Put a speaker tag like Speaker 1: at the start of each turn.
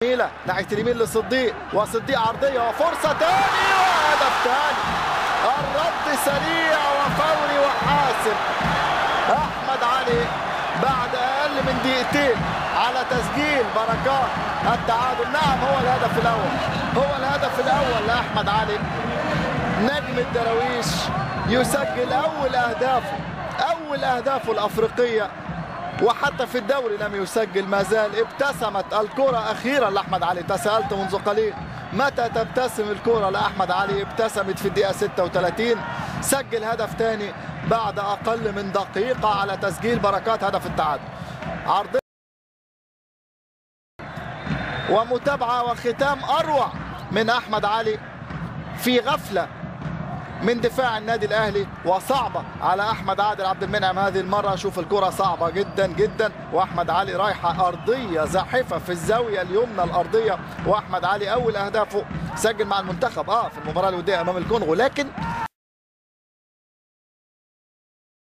Speaker 1: جميلة ناحية اليمين لصديق، وصديق عرضية وفرصة تاني وهدف تاني. الرد سريع وفوري وحاسم. أحمد علي بعد أقل من دقيقتين على تسجيل بركات التعادل. نعم هو الهدف الأول، هو الهدف الأول لأحمد علي. نجم الدراويش يسجل أول أهدافه الأفريقية، وحتى في الدوري لم يسجل ما زال. ابتسمت الكرة أخيرا لأحمد علي. تساءلت منذ قليل متى تبتسم الكرة لأحمد علي. ابتسمت في الدقيقة 36. سجل هدف ثاني بعد أقل من دقيقة على تسجيل بركات هدف التعادل. عرضية ومتابعة وختام أروع من أحمد علي في غفلة من دفاع النادي الاهلي، وصعبه على احمد عادل عبد المنعم هذه المره. شوف الكره صعبه جدا جدا، واحمد علي رايحه ارضيه زاحفه في الزاويه اليمنى الارضيه. واحمد علي اول اهدافه سجل مع المنتخب في المباراه الوديه امام الكونغو، لكن